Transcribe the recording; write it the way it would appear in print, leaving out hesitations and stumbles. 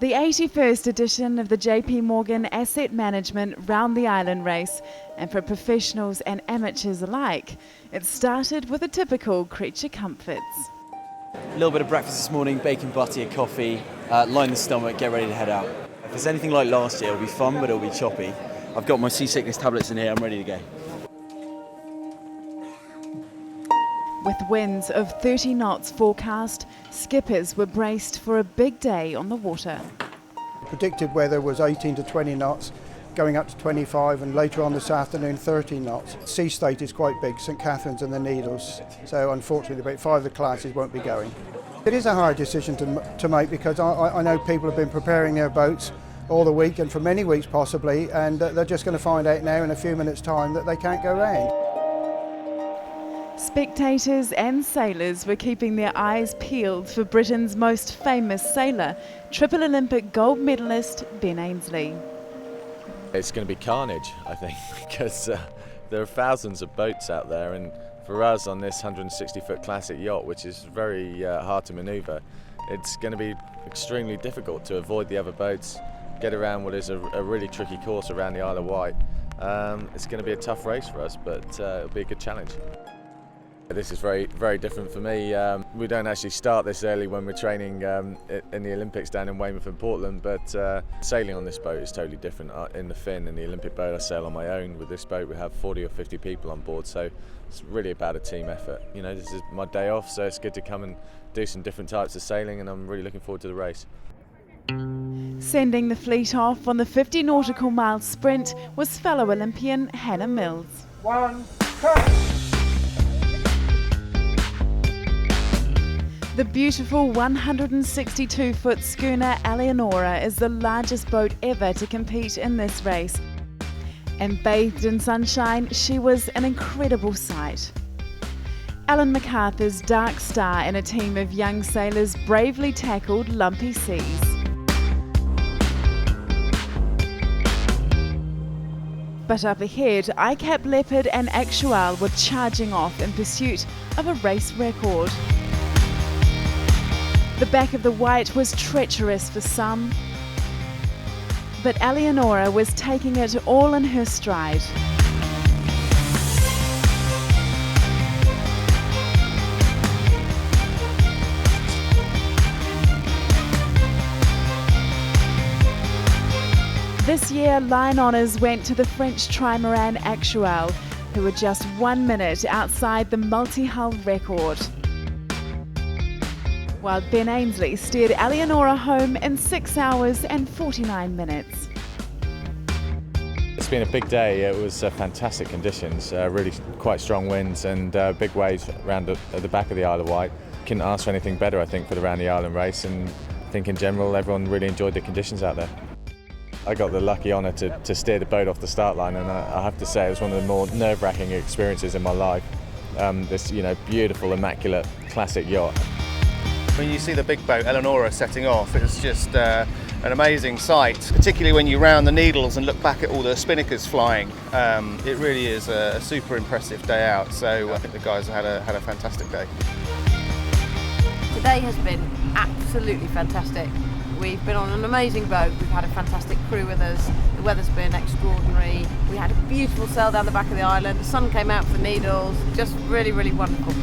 the 81st edition of the JP Morgan Asset Management Round the Island race, and for professionals and amateurs alike, it started with a typical creature comforts. A little bit of breakfast this morning, bacon, butty, coffee, line the stomach, get ready to head out. If it's anything like last year, it'll be fun, but it'll be choppy. I've got my seasickness tablets in here, I'm ready to go. With winds of 30 knots forecast, skippers were braced for a big day on the water. Predicted weather was 18 to 20 knots, going up to 25, and later on this afternoon 30 knots. Sea state is quite big, St Catherine's and the Needles, so unfortunately about 5 of the classes won't be going. It is a hard decision to make because I know people have been preparing their boats all the week and for many weeks possibly, and they're just going to find out now in a few minutes' time that they can't go round. Spectators and sailors were keeping their eyes peeled for Britain's most famous sailor, triple Olympic gold medalist Ben Ainslie. It's going to be carnage, I think, because there are thousands of boats out there, and for us on this 160-foot classic yacht, which is very hard to manoeuvre, it's going to be extremely difficult to avoid the other boats, get around what is a really tricky course around the Isle of Wight. It's going to be a tough race for us, but it'll be a good challenge. This is very, very different for me. We don't actually start this early when we're training in the Olympics down in Weymouth and Portland, but sailing on this boat is totally different. In the Finn, in the Olympic boat, I sail on my own. With this boat, we have 40 or 50 people on board, so it's really about a team effort. You know, this is my day off, so it's good to come and do some different types of sailing, and I'm really looking forward to the race. Sending the fleet off on the 50 nautical mile sprint was fellow Olympian Hannah Mills. One, cut! The beautiful 162-foot schooner Eleonora is the largest boat ever to compete in this race. And bathed in sunshine, she was an incredible sight. Alan MacArthur's Dark Star and a team of young sailors bravely tackled lumpy seas. But up ahead, ICAP Leopard and Actual were charging off in pursuit of a race record. The back of the Wight was treacherous for some, but Eleonora was taking it all in her stride. This year, line honours went to the French trimaran Actual, who were just 1 minute outside the multi-hull record, while Ben Ainslie steered Eleonora home in 6 hours and 49 minutes. It's been a big day. It was fantastic conditions, really quite strong winds and big waves around at the back of the Isle of Wight. Couldn't ask for anything better, I think, for the Round the Island race, and I think in general everyone really enjoyed the conditions out there. I got the lucky honour to steer the boat off the start line, and I have to say it was one of the more nerve-wracking experiences in my life. This, beautiful, immaculate, classic yacht. When you see the big boat, Eleonora, setting off, it's just an amazing sight, particularly when you round the Needles and look back at all the spinnakers flying. It really is a super impressive day out, so I think the guys had a fantastic day. Today has been absolutely fantastic. We've been on an amazing boat, we've had a fantastic crew with us, the weather's been extraordinary, we had a beautiful sail down the back of the island, the sun came out for the Needles, just really, really wonderful.